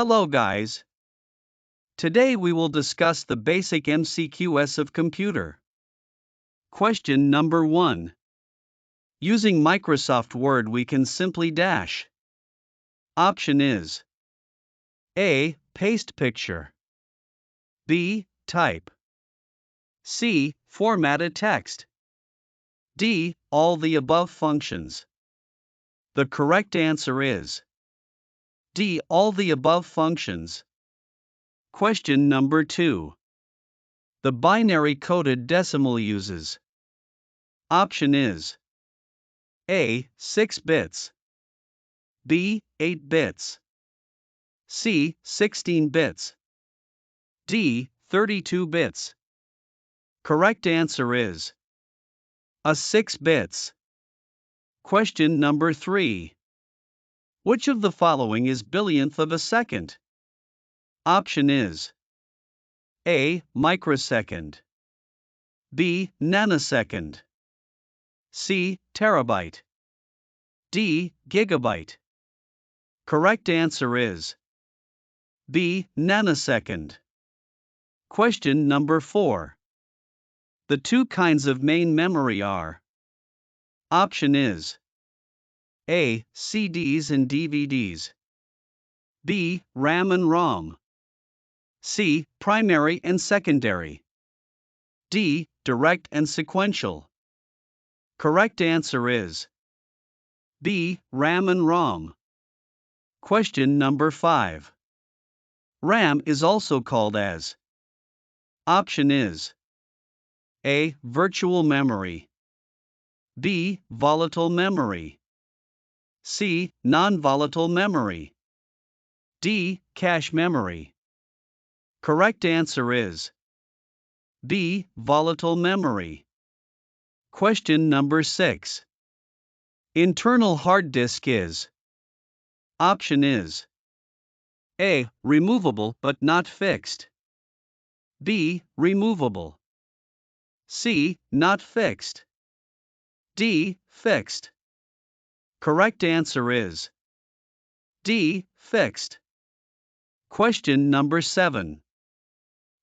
Hello guys. Today we will discuss the basic MCQS of computer. Question number 1. Using Microsoft Word we can simply dash. Option is A. Paste picture. B. Type. C. Format a text. D. All the above functions. The correct answer is D. All the above functions. Question number 2. The binary coded decimal uses. Option is A. 6 bits. B. 8 bits. C. 16 bits. D. 32 bits. Correct answer is A. 6 bits. Question number 3. Which of the following is billionth of a second? Option is A. Microsecond. B. Nanosecond. C. Terabyte. D. Gigabyte. Correct answer is B. Nanosecond. Question number 4. The two kinds of main memory are. Option is A. CDs and DVDs. B. RAM and ROM. C. Primary and secondary. D. Direct and sequential. Correct answer is B. RAM and ROM. Question number 5. RAM is also called as. Option is A. Virtual memory. B. Volatile memory. C. Non-volatile memory. D. Cache memory. Correct answer is B. Volatile memory. Question number 6. Internal hard disk is. Option is A. Removable but not fixed. B. Removable. C. Not fixed. D. Fixed. Correct answer is D. Fixed. Question number 7.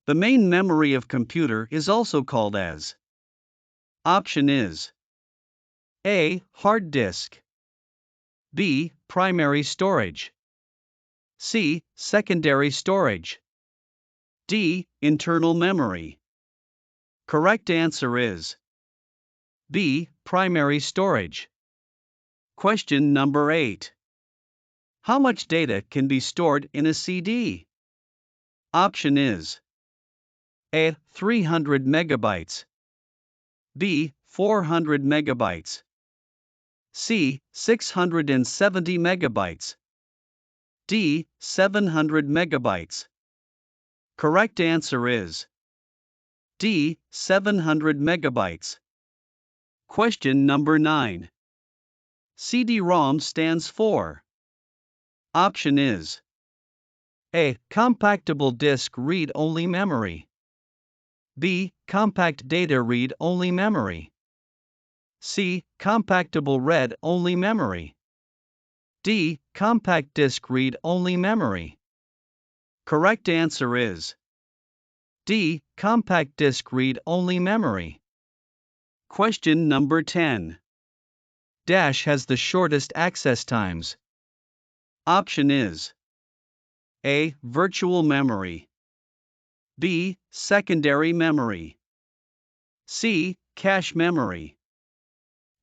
The main memory of computer is also called as. Option is A. Hard disk. B. Primary storage. C. Secondary storage. D. Internal memory. Correct answer is B. Primary storage. Question number 8. How much data can be stored in a CD? Option is A. 300 megabytes. B. 400 megabytes. C. 670 megabytes. D. 700 megabytes. Correct answer is D. 700 megabytes. Question number 9. CD-ROM stands for. Option is A. Compactable disk read-only memory. B. Compact data read-only memory. C. Compactable read-only memory. D. Compact disk read-only memory. Correct answer is D. Compact disk read-only memory. Question number 10. Dash has the shortest access times. Option is A. Virtual memory. B. Secondary memory. C. Cache memory.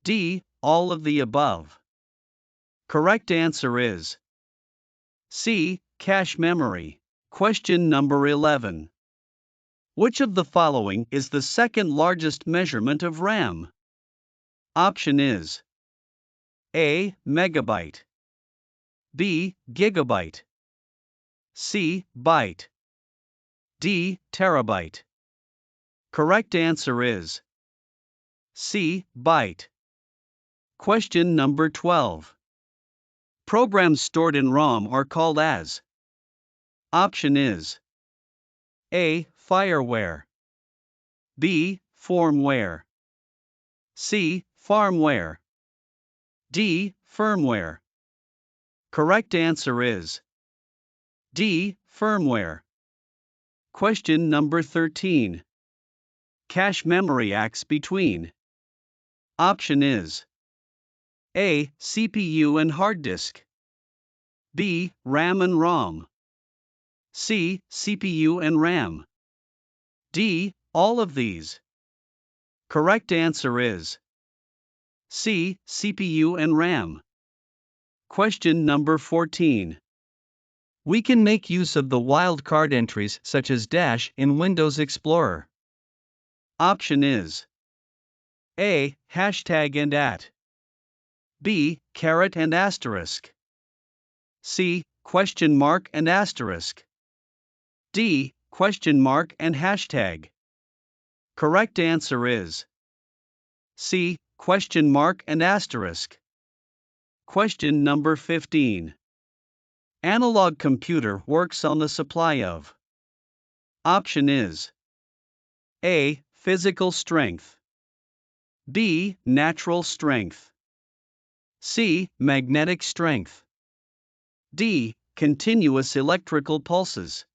D. All of the above. Correct answer is C. Cache memory. Question number 11. Which of the following is the second largest measurement of RAM? Option is A. Megabyte. B. Gigabyte. C. Byte. D. Terabyte. Correct answer is C. Byte. Question number 12. Programs stored in ROM are called as. Option is A. Fireware. B. Formware. C. Farmware. D. Firmware. Correct answer is D. Firmware. Question number 13. Cache memory acts between. Option is A. CPU and hard disk. B. RAM and ROM. C. CPU and RAM. D. All of these. Correct answer is C. CPU and RAM. Question number 14. We can make use of the wildcard entries such as dash in Windows Explorer. Option is A. Hashtag and @ B. Caret and asterisk. C. Question mark and asterisk. D. Question mark and hashtag. Correct answer is C. Question mark and asterisk. Question number 15. Analog computer works on the supply of. Option is A. Physical strength. B. Natural strength. C. Magnetic strength. D. Continuous electrical pulses.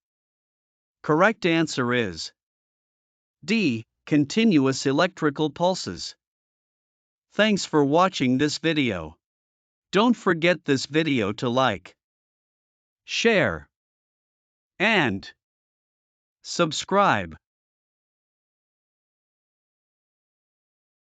Correct answer is D. Continuous electrical pulses. Thanks for watching this video. Don't forget this video to like, share, and subscribe.